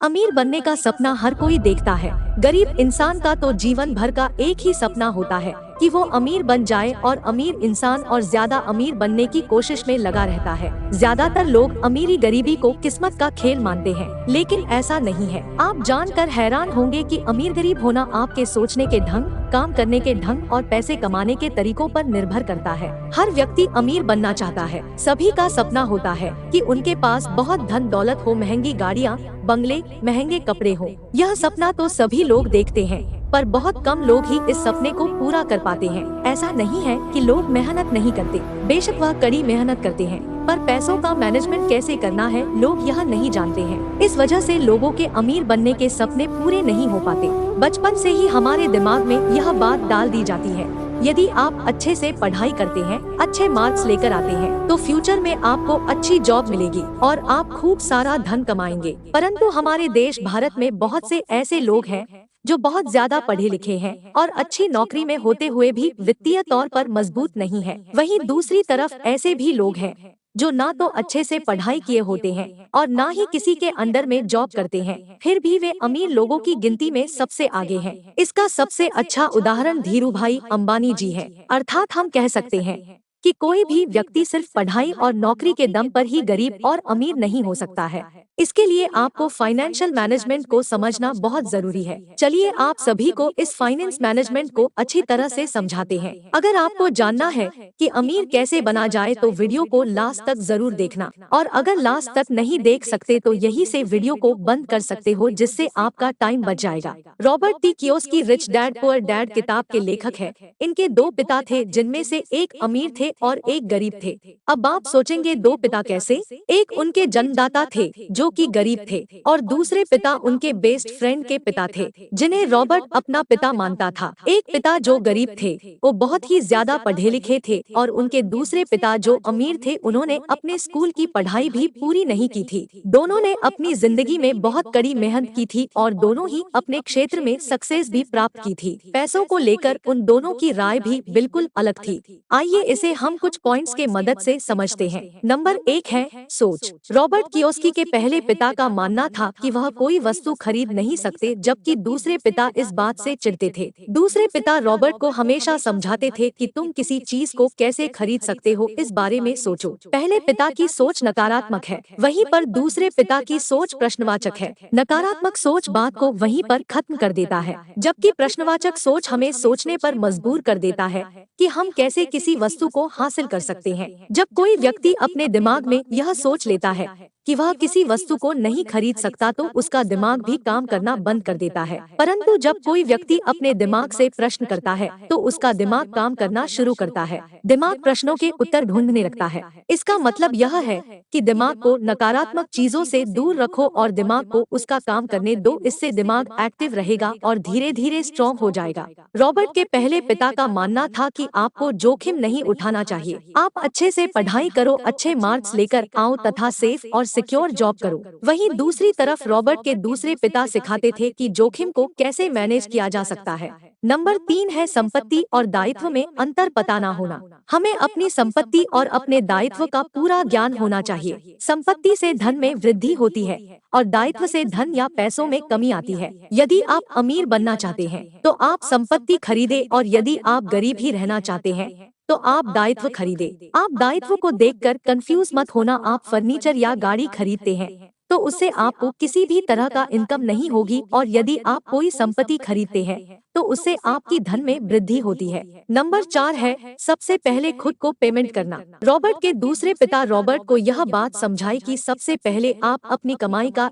अमीर बनने का सपना हर कोई देखता है। गरीब इंसान का तो जीवन भर का एक ही सपना होता है कि वो अमीर बन जाए और अमीर इंसान और ज्यादा अमीर बनने की कोशिश में लगा रहता है। ज्यादातर लोग अमीरी गरीबी को किस्मत का खेल मानते हैं, लेकिन ऐसा नहीं है। आप जानकर हैरान होंगे कि अमीर गरीब होना आपके सोचने के ढंग, काम करने के ढंग और पैसे कमाने के तरीकों पर निर्भर करता है। हर व्यक्ति अमीर बनना चाहता है। सभी का सपना होता है कि उनके पास बहुत धन दौलत हो, महंगी गाड़ियाँ, बंगले, महंगे कपड़े हो। यह सपना तो सभी लोग देखते हैं, पर बहुत कम लोग ही इस सपने को पूरा कर पाते हैं। ऐसा नहीं है कि लोग मेहनत नहीं करते, बेशक वह कड़ी मेहनत करते हैं, पर पैसों का मैनेजमेंट कैसे करना है लोग यह नहीं जानते हैं। इस वजह से लोगों के अमीर बनने के सपने पूरे नहीं हो पाते। बचपन से ही हमारे दिमाग में यह बात डाल दी जाती है, यदि आप अच्छे से पढ़ाई करते हैं, अच्छे मार्क्स लेकर आते हैं, तो फ्यूचर में आपको अच्छी जॉब मिलेगी और आप खूब सारा धन कमाएंगे। परंतु हमारे देश भारत में बहुत से ऐसे लोग हैं जो बहुत ज्यादा पढ़े लिखे हैं और अच्छी नौकरी में होते हुए भी वित्तीय तौर पर मजबूत नहीं है। वहीं दूसरी तरफ ऐसे भी लोग हैं जो ना तो अच्छे से पढ़ाई किए होते हैं और ना ही किसी के अंडर में जॉब करते हैं, फिर भी वे अमीर लोगों की गिनती में सबसे आगे हैं। इसका सबसे अच्छा उदाहरण धीरूभाई अंबानी जी है। अर्थात हम कह सकते हैं कि कोई भी व्यक्ति सिर्फ पढ़ाई और नौकरी के दम पर ही गरीब और अमीर नहीं हो सकता है। इसके लिए आपको फाइनेंशियल मैनेजमेंट को समझना बहुत जरूरी है। चलिए आप सभी को इस फाइनेंस मैनेजमेंट को अच्छी तरह से समझाते हैं। अगर आपको जानना है कि अमीर कैसे बना जाए तो वीडियो को लास्ट तक जरूर देखना, और अगर लास्ट तक नहीं देख सकते तो यहीं से वीडियो को बंद कर सकते हो, जिससे आपका टाइम बच जाएगा। Robert T Kiyosaki rich dad poor dad किताब के लेखक है। इनके दो पिता थे, जिनमें से एक अमीर थे और एक गरीब थे। अब आप सोचेंगे दो पिता कैसे? एक उनके जन्मदाता थे जो कि गरीब थे, और दूसरे पिता उनके बेस्ट फ्रेंड के पिता थे जिन्हें रॉबर्ट अपना पिता मानता था। एक पिता जो गरीब थे वो बहुत ही ज्यादा पढ़े लिखे थे, और उनके दूसरे पिता जो अमीर थे उन्होंने अपने स्कूल की पढ़ाई भी पूरी नहीं की थी। दोनों ने अपनी जिंदगी में बहुत कड़ी मेहनत की थी और दोनों ही अपने क्षेत्र में सक्सेस भी प्राप्त की थी। पैसों को लेकर उन दोनों की राय भी बिल्कुल अलग थी। आइए इसे हम कुछ पॉइंट्स के मदद से समझते हैं। नंबर 1 है सोच। रॉबर्ट कियोसाकी के पहले पिता का मानना था कि वह कोई वस्तु खरीद नहीं सकते, जबकि दूसरे पिता इस बात से चिढ़ते थे। दूसरे पिता रॉबर्ट को हमेशा समझाते थे कि तुम किसी चीज को कैसे खरीद सकते हो, इस बारे में सोचो। पहले पिता की सोच नकारात्मक है, वहीं पर दूसरे पिता की सोच प्रश्नवाचक है। नकारात्मक सोच बात को वहीं पर खत्म कर देता है, जबकि प्रश्नवाचक सोच हमें सोचने पर मजबूर कर देता है कि हम कैसे किसी वस्तु को हासिल कर सकते हैं। जब कोई व्यक्ति अपने दिमाग में यह सोच लेता है कि वह किसी वस्तु को नहीं खरीद सकता तो उसका दिमाग भी काम करना बंद कर देता है। परंतु जब कोई व्यक्ति अपने दिमाग से प्रश्न करता है तो उसका दिमाग काम करना शुरू करता है। दिमाग प्रश्नों के उत्तर ढूंढने लगता है। इसका मतलब यह है कि दिमाग को नकारात्मक चीजों से दूर रखो और दिमाग को उसका काम करने दो। इससे दिमाग एक्टिव रहेगा और धीरे धीरे स्ट्रॉन्ग हो जाएगा। रॉबर्ट के पहले पिता का मानना था कि आपको जोखिम नहीं उठाना चाहिए। आप अच्छे से पढ़ाई करो, अच्छे मार्क्स लेकर आओ तथा सेफ और सिक्योर जॉब करो। वहीं दूसरी तरफ रॉबर्ट के दूसरे पिता सिखाते थे कि जोखिम को कैसे मैनेज किया जा सकता है। नंबर 3 है संपत्ति और दायित्व में अंतर पता ना होना। हमें अपनी संपत्ति और अपने दायित्व का पूरा ज्ञान होना चाहिए। संपत्ति से धन में वृद्धि होती है और दायित्व से धन या पैसों में कमी आती है। यदि आप अमीर बनना चाहते हैं तो आप संपत्ति खरीदे, और यदि आप गरीब ही रहना चाहते हैं तो आप दायित्व खरीदे। आप दायित्व को देखकर कंफ्यूज मत होना। आप फर्नीचर या गाड़ी खरीदते हैं तो उससे आपको किसी भी तरह का इनकम नहीं होगी, और यदि आप कोई संपत्ति खरीदते हैं तो उससे आपकी धन में वृद्धि होती है। नंबर 4 है सबसे पहले खुद को पेमेंट करना। रॉबर्ट के दूसरे पिता रॉबर्ट को यह बात समझाई कि सबसे पहले आप अपनी कमाई का